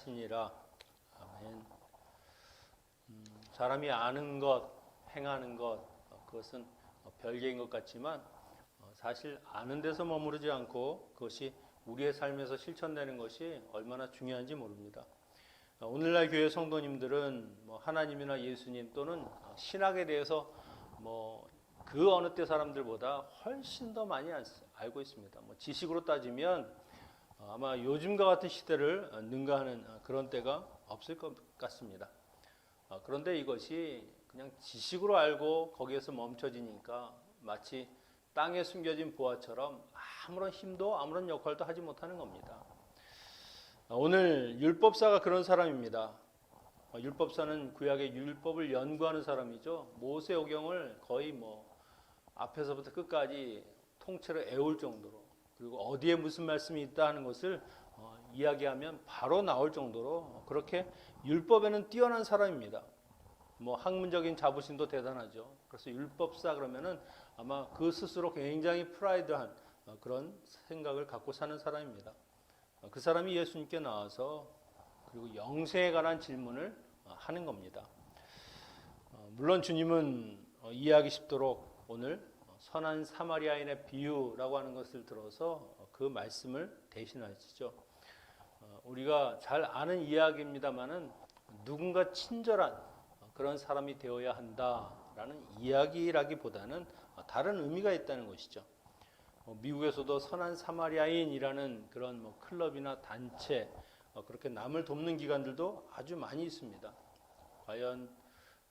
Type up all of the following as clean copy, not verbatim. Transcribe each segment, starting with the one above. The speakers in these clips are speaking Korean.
하시니라. 아멘. 사람이 아는 것, 행하는 것, 그것은 별개인 것 같지만 사실 아는 데서 머무르지 않고 그것이 우리의 삶에서 실천되는 것이 얼마나 중요한지 모릅니다. 오늘날 교회 성도님들은 하나님이나 예수님 또는 신학에 대해서 그 어느 때 사람들보다 훨씬 더 많이 알고 있습니다. 지식으로 따지면 아마 요즘과 같은 시대를 능가하는 그런 때가 없을 것 같습니다. 그런데 이것이 그냥 지식으로 알고 거기에서 멈춰지니까 마치 땅에 숨겨진 보화처럼 아무런 힘도 아무런 역할도 하지 못하는 겁니다. 오늘 율법사가 그런 사람입니다. 율법사는 구약의 율법을 연구하는 사람이죠. 모세오경을 거의 앞에서부터 끝까지 통째로 애울 정도로, 그리고 어디에 무슨 말씀이 있다 하는 것을 이야기하면 바로 나올 정도로 그렇게 율법에는 뛰어난 사람입니다. 학문적인 자부심도 대단하죠. 그래서 율법사 그러면은 아마 그 스스로 굉장히 프라이드한 그런 생각을 갖고 사는 사람입니다. 그 사람이 예수님께 나와서 그리고 영생에 관한 질문을 하는 겁니다. 물론 주님은 이해하기 쉽도록 오늘 선한 사마리아인의 비유라고 하는 것을 들어서 그 말씀을 대신하시죠. 우리가 잘 아는 이야기입니다만은 누군가 친절한 그런 사람이 되어야 한다라는 이야기라기보다는 다른 의미가 있다는 것이죠. 미국에서도 선한 사마리아인이라는 그런 클럽이나 단체, 그렇게 남을 돕는 기관들도 아주 많이 있습니다. 과연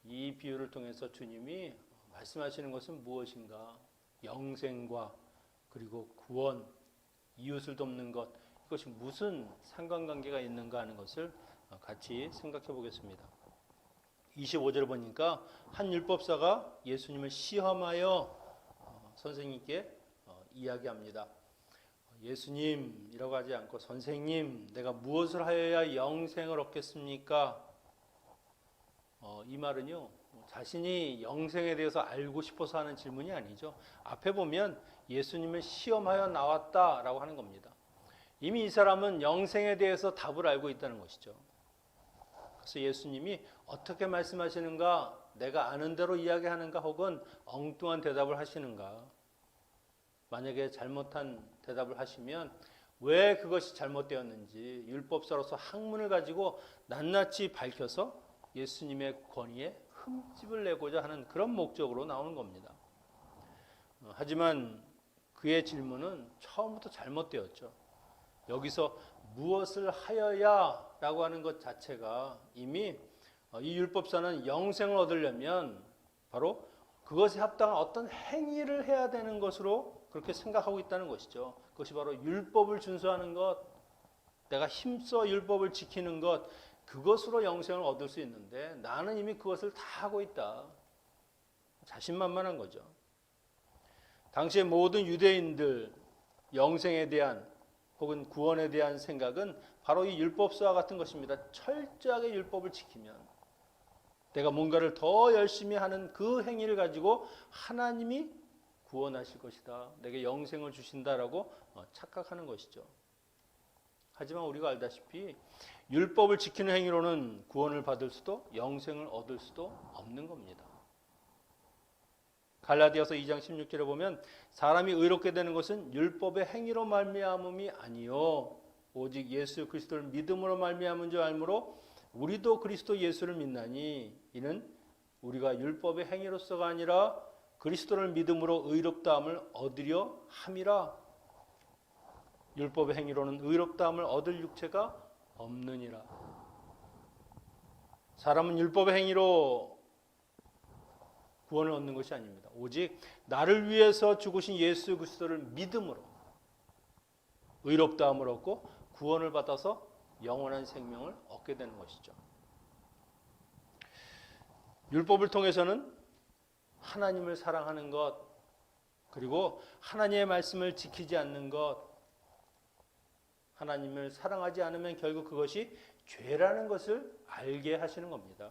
이 비유를 통해서 주님이 말씀하시는 것은 무엇인가? 영생과 그리고 구원, 이웃을 돕는 것, 이것이 무슨 상관관계가 있는가 하는 것을 같이 생각해 보겠습니다. 25절 보니까 한 율법사가 예수님을 시험하여 선생님께 이야기합니다. 예수님이라고 하지 않고 선생님, 내가 무엇을 하여야 영생을 얻겠습니까? 이 말은요, 자신이 영생에 대해서 알고 싶어서 하는 질문이 아니죠. 앞에 보면 예수님을 시험하여 나왔다라고 하는 겁니다. 이미 이 사람은 영생에 대해서 답을 알고 있다는 것이죠. 그래서 예수님이 어떻게 말씀하시는가, 내가 아는 대로 이야기하는가, 혹은 엉뚱한 대답을 하시는가. 만약에 잘못한 대답을 하시면 왜 그것이 잘못되었는지 율법사로서 학문을 가지고 낱낱이 밝혀서 예수님의 권위에 흠집을 내고자 하는 그런 목적으로 나오는 겁니다. 하지만 그의 질문은 처음부터 잘못되었죠. 여기서 무엇을 하여야 라고 하는 것 자체가 이미 이 율법사는 영생을 얻으려면 바로 그것에 합당한 어떤 행위를 해야 되는 것으로 그렇게 생각하고 있다는 것이죠. 그것이 바로 율법을 준수하는 것, 내가 힘써 율법을 지키는 것, 그것으로 영생을 얻을 수 있는데 나는 이미 그것을 다 하고 있다. 자신만만한 거죠. 당시의 모든 유대인들 영생에 대한 혹은 구원에 대한 생각은 바로 이 율법서와 같은 것입니다. 철저하게 율법을 지키면 내가 뭔가를 더 열심히 하는 그 행위를 가지고 하나님이 구원하실 것이다. 내게 영생을 주신다라고 착각하는 것이죠. 하지만 우리가 알다시피 율법을 지키는 행위로는 구원을 받을 수도 영생을 얻을 수도 없는 겁니다. 갈라디아서 2장 16절에 보면 사람이 의롭게 되는 것은 율법의 행위로 말미암음이 아니요 오직 예수 그리스도를 믿음으로 말미암은 줄 알므로 우리도 그리스도 예수를 믿나니 이는 우리가 율법의 행위로서가 아니라 그리스도를 믿음으로 의롭다함을 얻으려 함이라. 율법의 행위로는 의롭다함을 얻을 육체가 없느니라. 사람은 율법의 행위로 구원을 얻는 것이 아닙니다. 오직 나를 위해서 죽으신 예수 그리스도를 믿음으로 의롭다함을 얻고 구원을 받아서 영원한 생명을 얻게 되는 것이죠. 율법을 통해서는 하나님을 사랑하는 것, 그리고 하나님의 말씀을 지키지 않는 것, 하나님을 사랑하지 않으면 결국 그것이 죄라는 것을 알게 하시는 겁니다.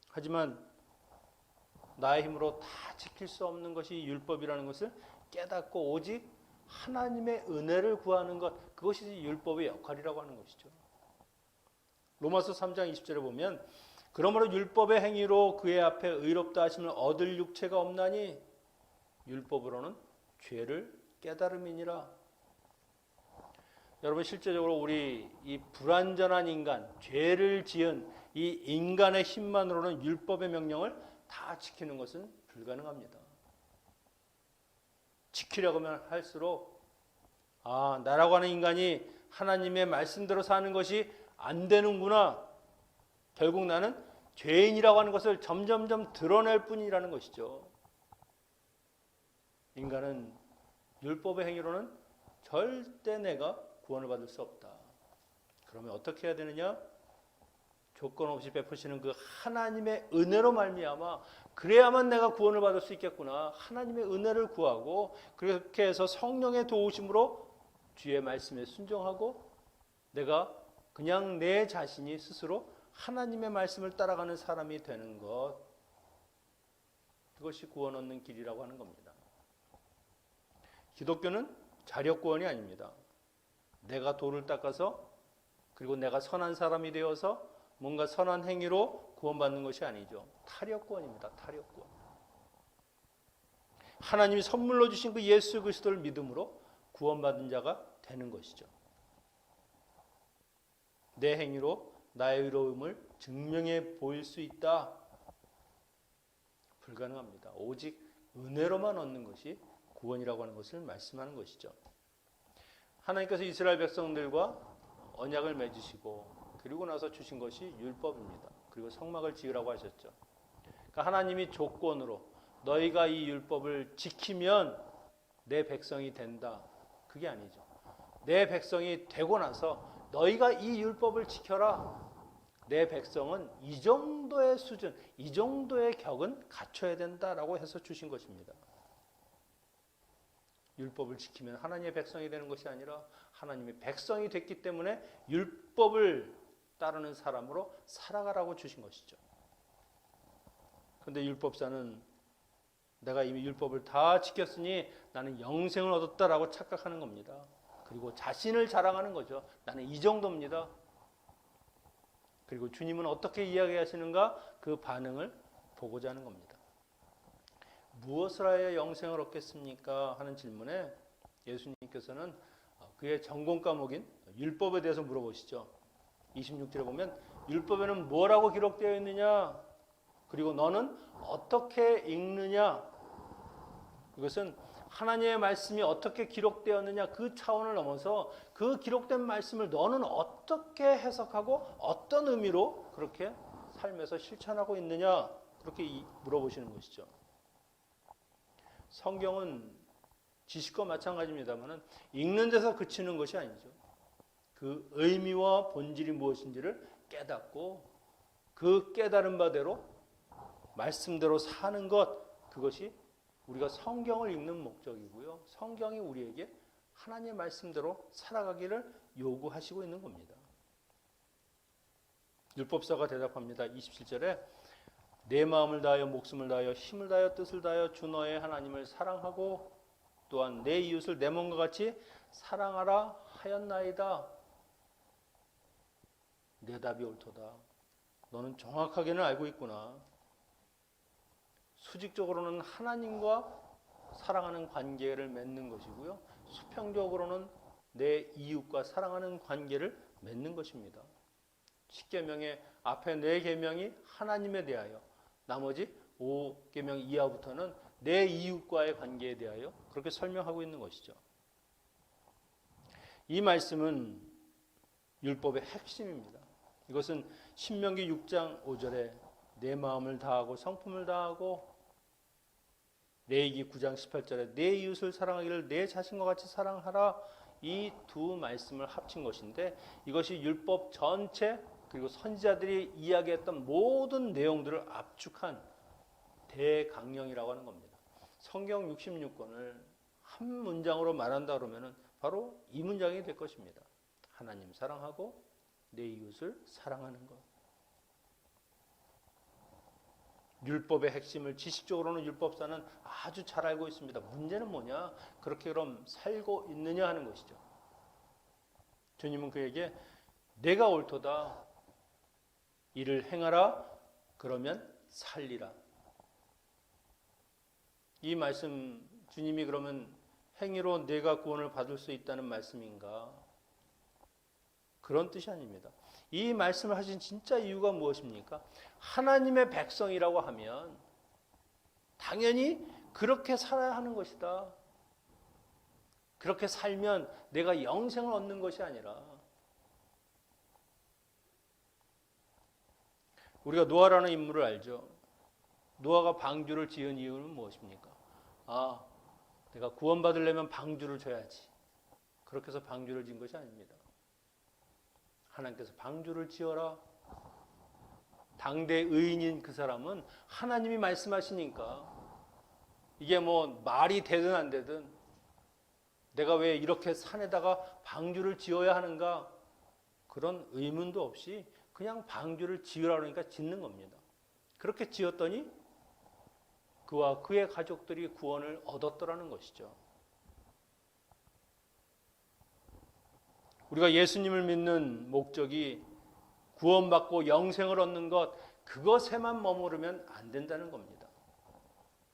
하지만 나의 힘으로 다 지킬 수 없는 것이 율법이라는 것을 깨닫고 오직 하나님의 은혜를 구하는 것, 그것이 율법의 역할이라고 하는 것이죠. 로마서 3장 20절에 보면 그러므로 율법의 행위로 그의 앞에 의롭다 하심을 얻을 육체가 없나니 율법으로는 죄를 깨달음이니라. 여러분 실제적으로 우리 이 불완전한 인간, 죄를 지은 이 인간의 힘만으로는 율법의 명령을 다 지키는 것은 불가능합니다. 지키려고 하면 할수록 나라고 하는 인간이 하나님의 말씀대로 사는 것이 안 되는구나. 결국 나는 죄인이라고 하는 것을 점점점 드러낼 뿐이라는 것이죠. 인간은 율법의 행위로는 절대 내가 구원을 받을 수 없다. 그러면 어떻게 해야 되느냐? 조건 없이 베푸시는 그 하나님의 은혜로 말미암아 그래야만 내가 구원을 받을 수 있겠구나. 하나님의 은혜를 구하고 그렇게 해서 성령의 도우심으로 주의 말씀에 순종하고 내가 그냥 내 자신이 스스로 하나님의 말씀을 따라가는 사람이 되는 것, 그것이 구원 얻는 길이라고 하는 겁니다. 기독교는 자력구원이 아닙니다. 내가 돌을 닦아서 그리고 내가 선한 사람이 되어서 뭔가 선한 행위로 구원받는 것이 아니죠. 타력구원입니다. 타력구원. 하나님이 선물로 주신 그 예수 그리스도를 믿음으로 구원받은 자가 되는 것이죠. 내 행위로 나의 의로움을 증명해 보일 수 있다. 불가능합니다. 오직 은혜로만 얻는 것이 구원이라고 하는 것을 말씀하는 것이죠. 하나님께서 이스라엘 백성들과 언약을 맺으시고 그리고 나서 주신 것이 율법입니다. 그리고 성막을 지으라고 하셨죠. 그러니까 하나님이 조건으로 너희가 이 율법을 지키면 내 백성이 된다. 그게 아니죠. 내 백성이 되고 나서 너희가 이 율법을 지켜라. 내 백성은 이 정도의 수준, 이 정도의 격은 갖춰야 된다라고 해서 주신 것입니다. 율법을 지키면 하나님의 백성이 되는 것이 아니라 하나님의 백성이 됐기 때문에 율법을 따르는 사람으로 살아가라고 주신 것이죠. 그런데 율법사는 내가 이미 율법을 다 지켰으니 나는 영생을 얻었다라고 착각하는 겁니다. 그리고 자신을 자랑하는 거죠. 나는 이 정도입니다. 그리고 주님은 어떻게 이야기하시는가? 그 반응을 보고자 하는 겁니다. 무엇을 하여 영생을 얻겠습니까? 하는 질문에 예수님께서는 그의 전공 과목인 율법에 대해서 물어보시죠. 26절에 보면 율법에는 뭐라고 기록되어 있느냐? 그리고 너는 어떻게 읽느냐? 이것은 하나님의 말씀이 어떻게 기록되었느냐 그 차원을 넘어서 그 기록된 말씀을 너는 어떻게 해석하고 어떤 의미로 그렇게 삶에서 실천하고 있느냐? 그렇게 물어보시는 것이죠. 성경은 지식과 마찬가지입니다만 읽는 데서 그치는 것이 아니죠. 그 의미와 본질이 무엇인지를 깨닫고 그 깨달은 바대로 말씀대로 사는 것, 그것이 우리가 성경을 읽는 목적이고요. 성경이 우리에게 하나님의 말씀대로 살아가기를 요구하시고 있는 겁니다. 율법사가 대답합니다. 27절에 내 마음을 다하여 목숨을 다하여 힘을 다하여 뜻을 다하여 주 너의 하나님을 사랑하고 또한 내 이웃을 내 몸과 같이 사랑하라 하였나이다. 내 답이 옳도다. 너는 정확하게는 알고 있구나. 수직적으로는 하나님과 사랑하는 관계를 맺는 것이고요. 수평적으로는 내 이웃과 사랑하는 관계를 맺는 것입니다. 10계명의 앞에 4계명이 하나님에 대하여, 나머지 5계명 이하부터는 내 이웃과의 관계에 대하여 그렇게 설명하고 있는 것이죠. 이 말씀은 율법의 핵심입니다. 이것은 신명기 6장 5절에 내 마음을 다하고 성품을 다하고, 레위기 9장 18절에 내 이웃을 사랑하기를 내 자신과 같이 사랑하라, 이 두 말씀을 합친 것인데 이것이 율법 전체 그리고 선지자들이 이야기했던 모든 내용들을 압축한 대강령이라고 하는 겁니다. 성경 66권을 한 문장으로 말한다 그러면 바로 이 문장이 될 것입니다. 하나님 사랑하고 내 이웃을 사랑하는 것. 율법의 핵심을 지식적으로는 율법사는 아주 잘 알고 있습니다. 문제는 뭐냐? 그렇게 그럼 살고 있느냐 하는 것이죠. 주님은 그에게 내가 옳도다. 이를 행하라. 그러면 살리라. 이 말씀 주님이 그러면 행위로 내가 구원을 받을 수 있다는 말씀인가? 그런 뜻이 아닙니다. 이 말씀을 하신 진짜 이유가 무엇입니까? 하나님의 백성이라고 하면 당연히 그렇게 살아야 하는 것이다. 그렇게 살면 내가 영생을 얻는 것이 아니라, 우리가 노아라는 인물을 알죠. 노아가 방주를 지은 이유는 무엇입니까? 내가 구원받으려면 방주를 져야지. 그렇게 해서 방주를 지은 것이 아닙니다. 하나님께서 방주를 지어라. 당대 의인인 그 사람은 하나님이 말씀하시니까, 이게 뭐 말이 되든 안 되든 내가 왜 이렇게 산에다가 방주를 지어야 하는가, 그런 의문도 없이 그냥 방주를 지으라 그러니까 짓는 겁니다. 그렇게 지었더니 그와 그의 가족들이 구원을 얻었더라는 것이죠. 우리가 예수님을 믿는 목적이 구원받고 영생을 얻는 것, 그것에만 머무르면 안 된다는 겁니다.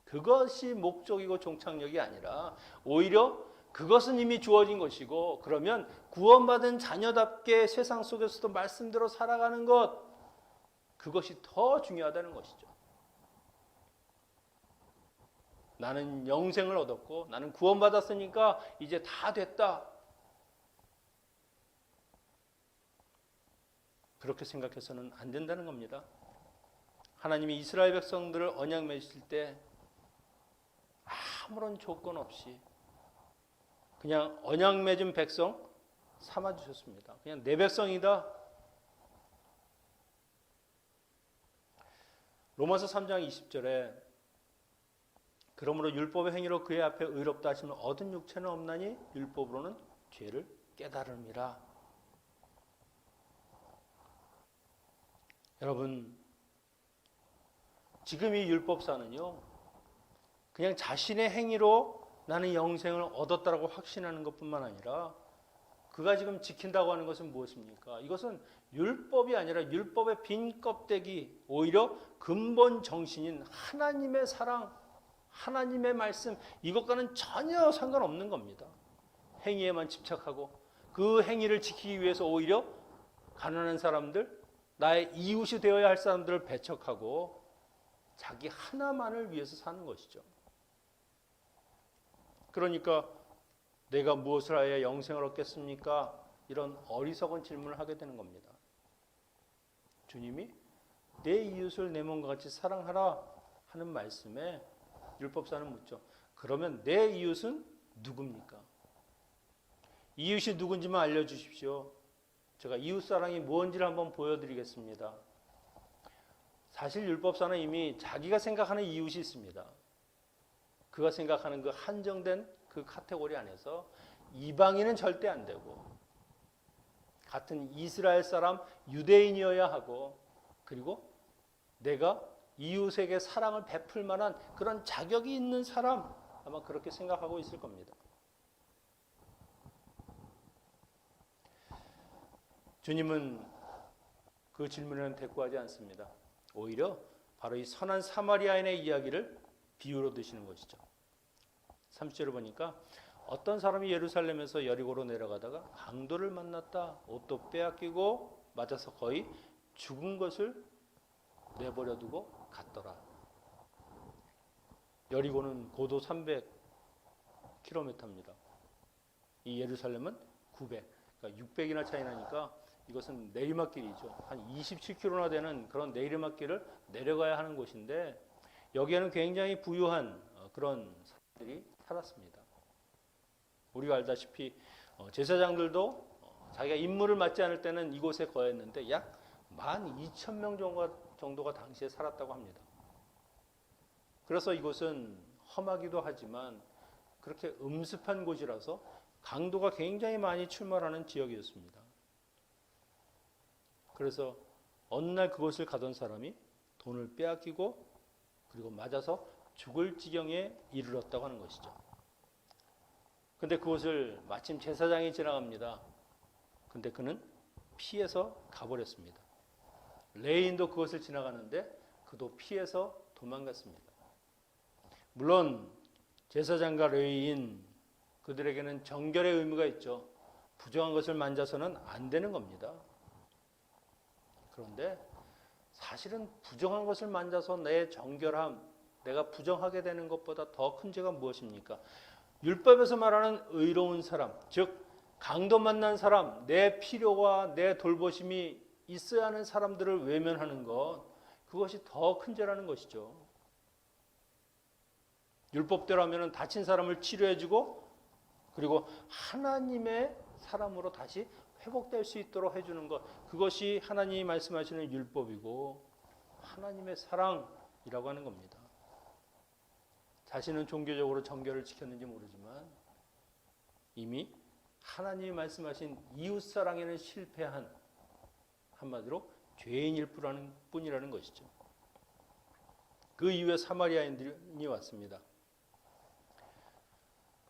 그것이 목적이고 종착역이 아니라 오히려 그것은 이미 주어진 것이고, 그러면 구원받은 자녀답게 세상 속에서도 말씀대로 살아가는 것, 그것이 더 중요하다는 것이죠. 나는 영생을 얻었고 나는 구원받았으니까 이제 다 됐다. 그렇게 생각해서는 안 된다는 겁니다. 하나님이 이스라엘 백성들을 언약 맺으실 때 아무런 조건 없이 그냥 언약 맺은 백성 삼아 주셨습니다. 그냥 내 백성이다. 로마서 3장 20절에 그러므로 율법의 행위로 그의 앞에 의롭다 하시면 얻은 육체는 없나니 율법으로는 죄를 깨달음이라. 여러분, 지금 이 율법사는요, 그냥 자신의 행위로 나는 영생을 얻었다라고 확신하는 것뿐만 아니라, 그가 지금 지킨다고 하는 것은 무엇입니까? 이것은 율법이 아니라 율법의 빈 껍데기, 오히려 근본 정신인 하나님의 사랑, 하나님의 말씀, 이것과는 전혀 상관없는 겁니다. 행위에만 집착하고 그 행위를 지키기 위해서 오히려 가난한 사람들, 나의 이웃이 되어야 할 사람들을 배척하고 자기 하나만을 위해서 사는 것이죠. 그러니까 내가 무엇을 하여야 영생을 얻겠습니까? 이런 어리석은 질문을 하게 되는 겁니다. 주님이 내 이웃을 내 몸과 같이 사랑하라 하는 말씀에 율법사는 묻죠. 그러면 내 이웃은 누굽니까? 이웃이 누군지만 알려주십시오. 제가 이웃사랑이 뭔지를 한번 보여드리겠습니다. 사실 율법사는 이미 자기가 생각하는 이웃이 있습니다. 그가 생각하는 그 한정된 그 카테고리 안에서 이방인은 절대 안 되고, 같은 이스라엘 사람 유대인이어야 하고, 그리고 내가 이웃에게 사랑을 베풀 만한 그런 자격이 있는 사람, 아마 그렇게 생각하고 있을 겁니다. 주님은 그 질문에는 대꾸하지 않습니다. 오히려 바로 이 선한 사마리아인의 이야기를 비유로 드시는 것이죠. 30절을 보니까 어떤 사람이 예루살렘에서 여리고로 내려가다가 강도를 만났다. 옷도 빼앗기고 맞아서 거의 죽은 것을 내버려 두고 갔더라. 여리고는 고도 300km입니다. 이 예루살렘은 900, 그러니까 600이나 차이 나니까 이것은 내리막길이죠. 한 27km나 되는 그런 내리막길을 내려가야 하는 곳인데, 여기에는 굉장히 부유한 그런 사람들이 살았습니다. 우리가 알다시피 제사장들도 자기가 임무를 맡지 않을 때는 이곳에 거했는데 약 12,000명 정도가 당시에 살았다고 합니다. 그래서 이곳은 험하기도 하지만 그렇게 음습한 곳이라서 강도가 굉장히 많이 출몰하는 지역이었습니다. 그래서 어느 날 그곳을 가던 사람이 돈을 빼앗기고 그리고 맞아서 죽을 지경에 이르렀다고 하는 것이죠. 근데 그곳을 마침 제사장이 지나갑니다. 근데 그는 피해서 가버렸습니다. 레인도 그것을 지나가는데 그도 피해서 도망갔습니다. 물론 제사장과 레위인 그들에게는 정결의 의무가 있죠. 부정한 것을 만져서는 안 되는 겁니다. 그런데 사실은 부정한 것을 만져서 내 정결함, 내가 부정하게 되는 것보다 더 큰 죄가 무엇입니까? 율법에서 말하는 의로운 사람, 즉 강도 만난 사람, 내 필요와 내 돌보심이 있어야 하는 사람들을 외면하는 것, 그것이 더 큰 죄라는 것이죠. 율법대로 하면 다친 사람을 치료해주고 그리고 하나님의 사람으로 다시 회복될 수 있도록 해주는 것, 그것이 하나님이 말씀하시는 율법이고 하나님의 사랑이라고 하는 겁니다. 자신은 종교적으로 정결을 지켰는지 모르지만 이미 하나님이 말씀하신 이웃사랑에는 실패한, 한마디로 죄인일 뿐이라는 것이죠. 그 이후에 사마리아인들이 왔습니다.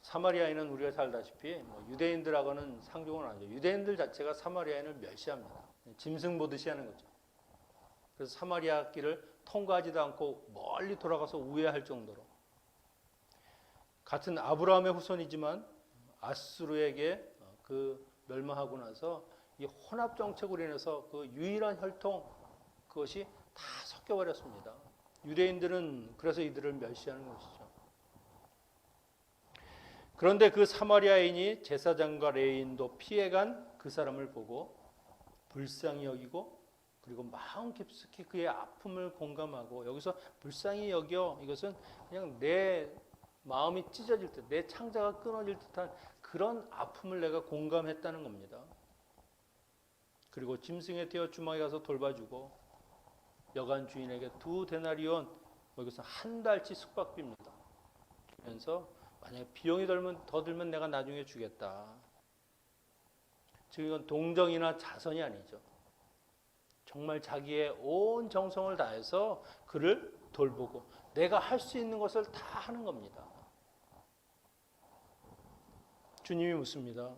사마리아인은 우리가 잘 알다시피 유대인들하고는 상종은 아니죠. 유대인들 자체가 사마리아인을 멸시합니다. 짐승 보듯이 하는 거죠. 그래서 사마리아 길을 통과하지도 않고 멀리 돌아가서 우회할 정도로, 같은 아브라함의 후손이지만 아수르에게 그 멸망하고 나서 이 혼합 정책으로 인해서 그 유일한 혈통, 그것이 다 섞여버렸습니다. 유대인들은 그래서 이들을 멸시하는 것이죠. 그런데 그 사마리아인이 제사장과 레위인도 피해간 그 사람을 보고 불쌍히 여기고 그리고 마음 깊숙이 그의 아픔을 공감하고, 여기서 불쌍히 여겨, 이것은 그냥 내 마음이 찢어질 듯, 내 창자가 끊어질 듯한 그런 아픔을 내가 공감했다는 겁니다. 그리고 짐승에 태워 주막에 가서 돌봐주고 여관 주인에게 2데나리온, 여기서 한 달치 숙박비입니다. 주면서 만약에 비용이 더 들면 내가 나중에 주겠다. 지금 이건 동정이나 자선이 아니죠. 정말 자기의 온 정성을 다해서 그를 돌보고 내가 할 수 있는 것을 다 하는 겁니다. 주님이 묻습니다.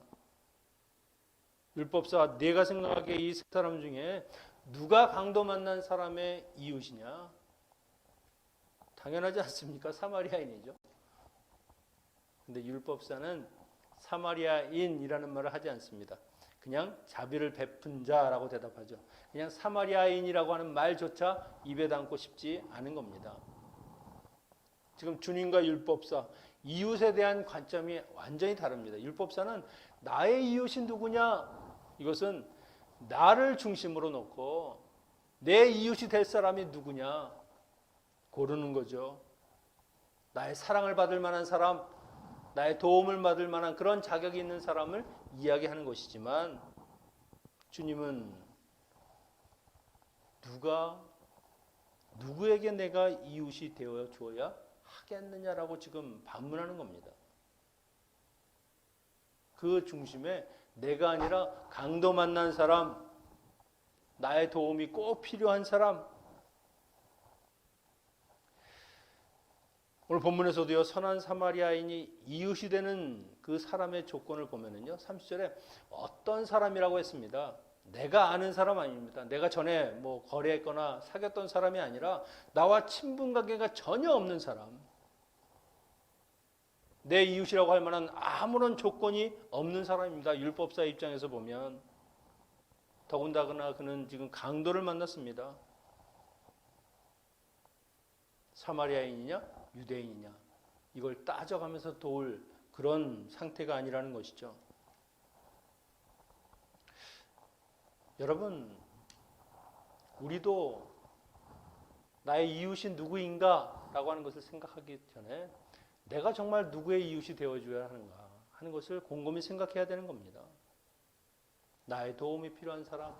율법사, 네가 생각하기에 이 세 사람 중에 누가 강도 만난 사람의 이웃이냐? 당연하지 않습니까? 사마리아인이죠. 근데 율법사는 사마리아인이라는 말을 하지 않습니다. 그냥 자비를 베푼 자라고 대답하죠. 그냥 사마리아인이라고 하는 말조차 입에 담고 싶지 않은 겁니다. 지금 주님과 율법사, 이웃에 대한 관점이 완전히 다릅니다. 율법사는 나의 이웃이 누구냐? 이것은 나를 중심으로 놓고 내 이웃이 될 사람이 누구냐? 고르는 거죠. 나의 사랑을 받을 만한 사람, 나의 도움을 받을 만한 그런 자격이 있는 사람을 이야기하는 것이지만, 주님은 누구에게 내가 이웃이 되어 주어야 하겠느냐라고 지금 반문하는 겁니다. 그 중심에 내가 아니라 강도 만난 사람, 나의 도움이 꼭 필요한 사람. 오늘 본문에서도요, 선한 사마리아인이 이웃이 되는 그 사람의 조건을 보면은요, 30절에 어떤 사람이라고 했습니다. 내가 아는 사람 아닙니다. 내가 전에 거래했거나 사귀었던 사람이 아니라 나와 친분 관계가 전혀 없는 사람. 내 이웃이라고 할 만한 아무런 조건이 없는 사람입니다. 율법사 입장에서 보면. 더군다나 그는 지금 강도를 만났습니다. 사마리아인이냐 유대인이냐, 이걸 따져가면서 도울 그런 상태가 아니라는 것이죠. 여러분, 우리도 나의 이웃이 누구인가 라고 하는 것을 생각하기 전에 내가 정말 누구의 이웃이 되어줘야 하는가 하는 것을 곰곰이 생각해야 되는 겁니다. 나의 도움이 필요한 사람,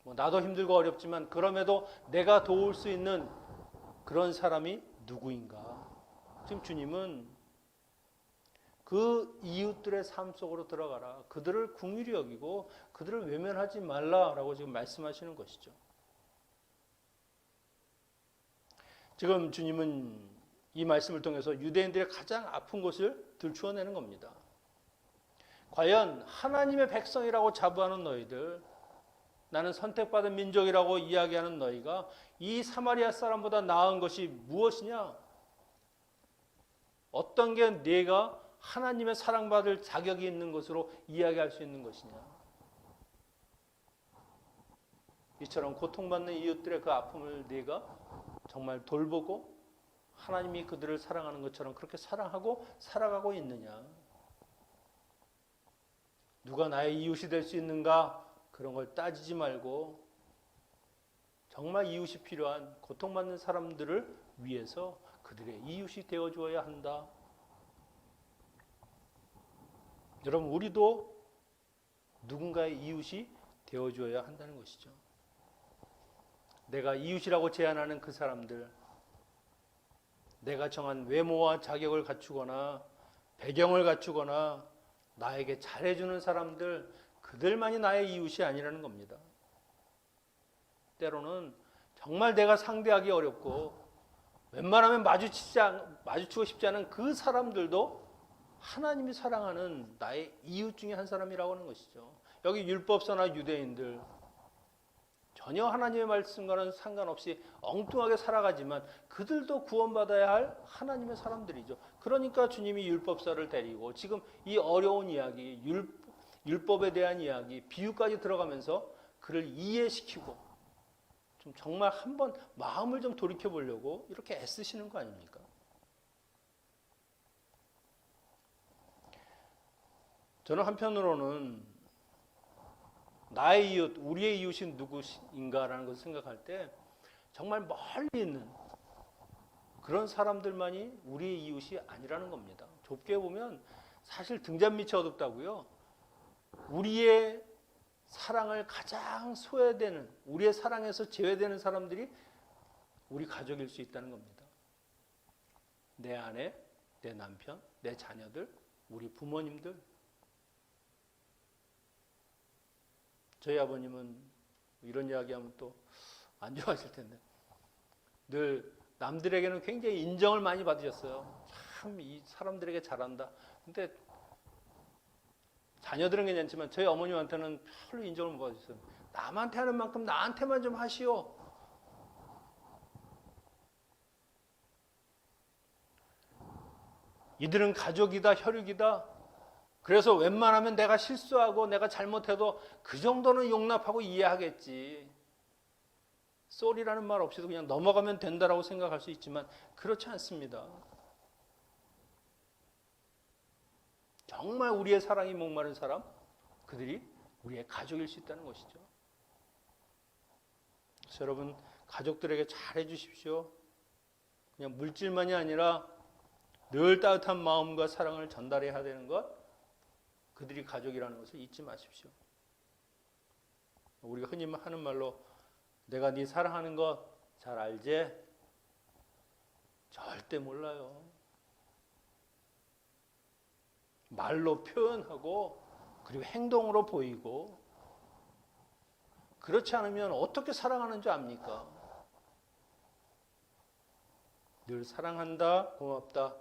나도 힘들고 어렵지만 그럼에도 내가 도울 수 있는 그런 사람이 누구인가. 지금 주님은 그 이웃들의 삶 속으로 들어가라, 그들을 긍휼히 여기고 그들을 외면하지 말라라고 지금 말씀하시는 것이죠. 지금 주님은 이 말씀을 통해서 유대인들의 가장 아픈 것을 들추어내는 겁니다. 과연 하나님의 백성이라고 자부하는 너희들, 나는 선택받은 민족이라고 이야기하는 너희가 이 사마리아 사람보다 나은 것이 무엇이냐? 어떤 게 네가 하나님의 사랑받을 자격이 있는 것으로 이야기할 수 있는 것이냐? 이처럼 고통받는 이웃들의 그 아픔을 네가 정말 돌보고 하나님이 그들을 사랑하는 것처럼 그렇게 사랑하고 살아가고 있느냐? 누가 나의 이웃이 될 수 있는가? 그런 걸 따지지 말고 정말 이웃이 필요한 고통받는 사람들을 위해서 그들의 이웃이 되어주어야 한다. 여러분, 우리도 누군가의 이웃이 되어주어야 한다는 것이죠. 내가 이웃이라고 제안하는 그 사람들, 내가 정한 외모와 자격을 갖추거나 배경을 갖추거나 나에게 잘해주는 사람들, 그들만이 나의 이웃이 아니라는 겁니다. 때로는 정말 내가 상대하기 어렵고 웬만하면 마주치고 싶지 않은 그 사람들도 하나님이 사랑하는 나의 이웃 중에 한 사람이라고 하는 것이죠. 여기 율법서나 유대인들 전혀 하나님의 말씀과는 상관없이 엉뚱하게 살아가지만 그들도 구원받아야 할 하나님의 사람들이죠. 그러니까 주님이 율법사를 데리고 지금 이 어려운 이야기, 율법에 대한 이야기, 비유까지 들어가면서 그를 이해시키고 좀 정말 한번 마음을 좀 돌이켜 보려고 이렇게 애쓰시는 거 아닙니까? 저는 한편으로는 나의 이웃, 우리의 이웃이 누구인가라는 것을 생각할 때 정말 멀리 있는 그런 사람들만이 우리의 이웃이 아니라는 겁니다. 좁게 보면 사실 등잔 밑이 어둡다고요. 우리의 사랑을 가장 소외되는, 우리의 사랑에서 제외되는 사람들이 우리 가족일 수 있다는 겁니다. 내 아내, 내 남편, 내 자녀들, 우리 부모님들. 저희 아버님은 이런 이야기하면 또 안 좋아하실 텐데 늘 남들에게는 굉장히 인정을 많이 받으셨어요. 참 이 사람들에게 잘한다. 근데 자녀들은 괜찮지만 저희 어머님한테는 별로 인정을 못 받으셨어요. 남한테 하는 만큼 나한테만 좀 하시오. 이들은 가족이다, 혈육이다. 그래서 웬만하면 내가 실수하고 내가 잘못해도 그 정도는 용납하고 이해하겠지. 쏘리라는 말 없이도 그냥 넘어가면 된다라고 생각할 수 있지만 그렇지 않습니다. 정말 우리의 사랑이 목마른 사람, 그들이 우리의 가족일 수 있다는 것이죠. 그래서 여러분, 가족들에게 잘해 주십시오. 그냥 물질만이 아니라 늘 따뜻한 마음과 사랑을 전달해야 되는 것, 그들이 가족이라는 것을 잊지 마십시오. 우리가 흔히 하는 말로 내가 네 사랑하는 것 잘 알지? 절대 몰라요. 말로 표현하고 그리고 행동으로 보이고 그렇지 않으면 어떻게 사랑하는 줄 압니까? 늘 사랑한다, 고맙다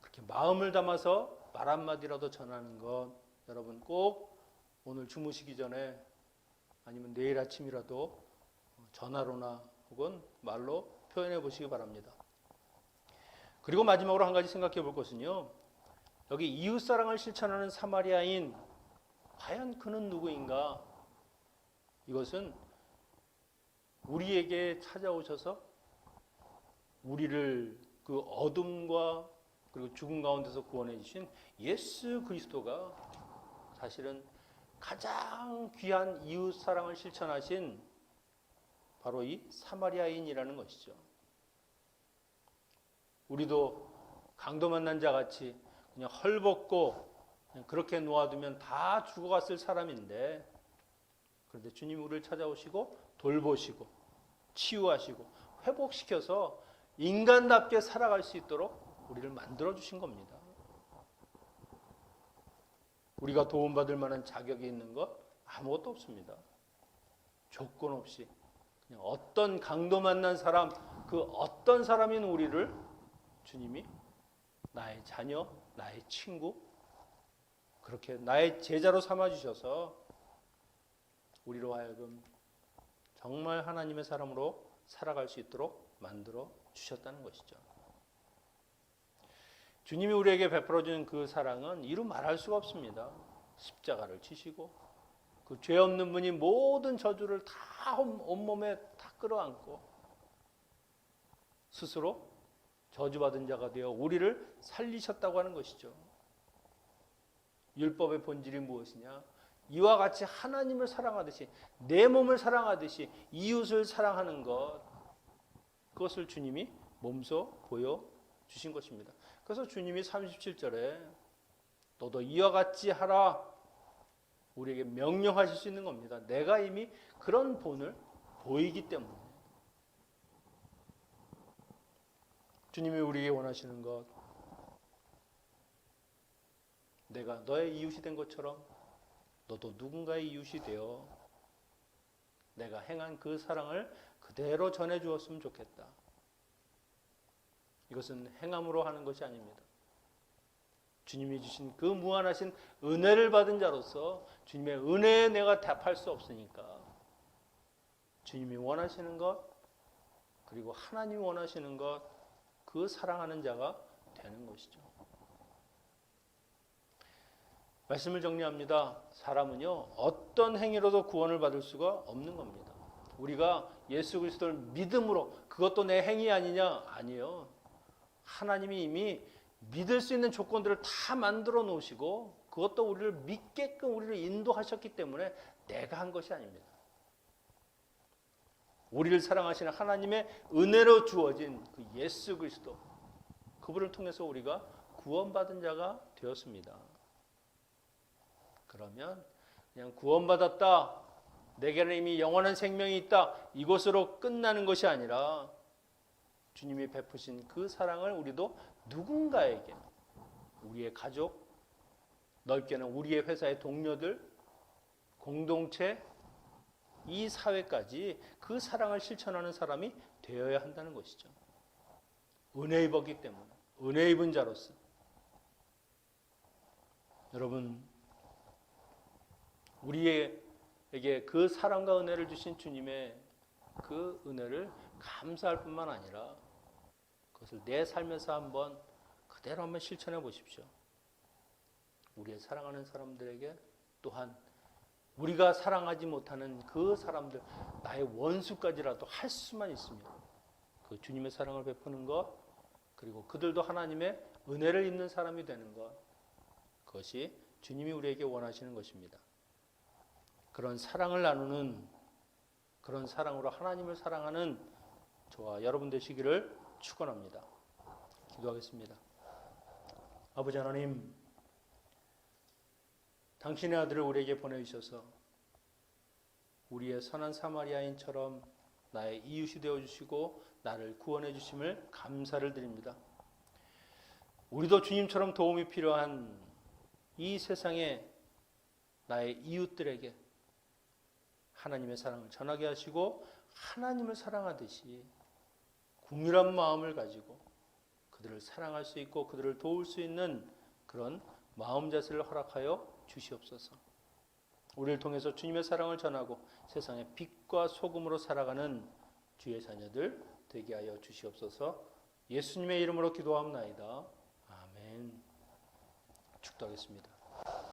그렇게 마음을 담아서 말 한마디라도 전하는 것 여러분 꼭 오늘 주무시기 전에 아니면 내일 아침이라도 전화로나 혹은 말로 표현해 보시기 바랍니다. 그리고 마지막으로 한 가지 생각해 볼 것은요. 여기 이웃사랑을 실천하는 사마리아인 과연 그는 누구인가? 이것은 우리에게 찾아오셔서 우리를 그 어둠과 그리고 죽음 가운데서 구원해 주신 예수 그리스도가 사실은 가장 귀한 이웃사랑을 실천하신 바로 이 사마리아인이라는 것이죠. 우리도 강도 만난 자 같이 그냥 헐벗고 그냥 그렇게 놓아두면 다 죽어갔을 사람인데 그런데 주님 우리를 찾아오시고 돌보시고 치유하시고 회복시켜서 인간답게 살아갈 수 있도록 우리를 만들어주신 겁니다. 우리가 도움받을 만한 자격이 있는 것 아무것도 없습니다. 조건 없이 그냥 어떤 강도 만난 사람, 그 어떤 사람인 우리를 주님이 나의 자녀, 나의 친구, 그렇게 나의 제자로 삼아주셔서 우리로 하여금 정말 하나님의 사람으로 살아갈 수 있도록 만들어 주셨다는 것이죠. 주님이 우리에게 베풀어 준 그 사랑은 이루 말할 수가 없습니다. 십자가를 지시고 그 죄 없는 분이 모든 저주를 다 온몸에 다 끌어안고 스스로 저주받은 자가 되어 우리를 살리셨다고 하는 것이죠. 율법의 본질이 무엇이냐? 이와 같이 하나님을 사랑하듯이 내 몸을 사랑하듯이 이웃을 사랑하는 것, 그것을 주님이 몸소 보여주신 것입니다. 그래서 주님이 37절에 너도 이와 같이 하라 우리에게 명령하실 수 있는 겁니다. 내가 이미 그런 본을 보이기 때문에. 주님이 우리에게 원하시는 것, 내가 너의 이웃이 된 것처럼 너도 누군가의 이웃이 되어 내가 행한 그 사랑을 그대로 전해주었으면 좋겠다. 이것은 행함으로 하는 것이 아닙니다. 주님이 주신 그 무한하신 은혜를 받은 자로서 주님의 은혜에 내가 답할 수 없으니까 주님이 원하시는 것 그리고 하나님이 원하시는 것 그 사랑하는 자가 되는 것이죠. 말씀을 정리합니다. 사람은요 어떤 행위로도 구원을 받을 수가 없는 겁니다. 우리가 예수 그리스도를 믿음으로 그것도 내 행위 아니냐? 아니요. 하나님이 이미 믿을 수 있는 조건들을 다 만들어 놓으시고 그것도 우리를 믿게끔 우리를 인도하셨기 때문에 내가 한 것이 아닙니다. 우리를 사랑하시는 하나님의 은혜로 주어진 그 예수 그리스도 그분을 통해서 우리가 구원받은 자가 되었습니다. 그러면 그냥 구원받았다, 내게는 이미 영원한 생명이 있다, 이것으로 끝나는 것이 아니라 주님이 베푸신 그 사랑을 우리도 누군가에게, 우리의 가족, 넓게는 우리의 회사의 동료들, 공동체, 이 사회까지 그 사랑을 실천하는 사람이 되어야 한다는 것이죠. 은혜 입었기 때문에, 은혜 입은 자로서. 여러분, 우리에게 그 사랑과 은혜를 주신 주님의 그 은혜를 감사할 뿐만 아니라 그것을 내 삶에서 그대로 한번 실천해 보십시오. 우리의 사랑하는 사람들에게 또한 우리가 사랑하지 못하는 그 사람들, 나의 원수까지라도 할 수만 있으면 그 주님의 사랑을 베푸는 것, 그리고 그들도 하나님의 은혜를 입는 사람이 되는 것, 그것이 주님이 우리에게 원하시는 것입니다. 그런 사랑을 나누는, 그런 사랑으로 하나님을 사랑하는 저와 여러분 되시기를 축원합니다. 기도하겠습니다. 아버지 하나님, 당신의 아들을 우리에게 보내주셔서 우리의 선한 사마리아인처럼 나의 이웃이 되어주시고 나를 구원해 주심을 감사를 드립니다. 우리도 주님처럼 도움이 필요한 이 세상에 나의 이웃들에게 하나님의 사랑을 전하게 하시고 하나님을 사랑하듯이 궁휼한 마음을 가지고 그들을 사랑할 수 있고 그들을 도울 수 있는 그런 마음 자세를 허락하여 주시옵소서. 우리를 통해서 주님의 사랑을 전하고 세상의 빛과 소금으로 살아가는 주의 자녀들 되게 하여 주시옵소서. 예수님의 이름으로 기도하옵나이다. 아멘. 축도하겠습니다.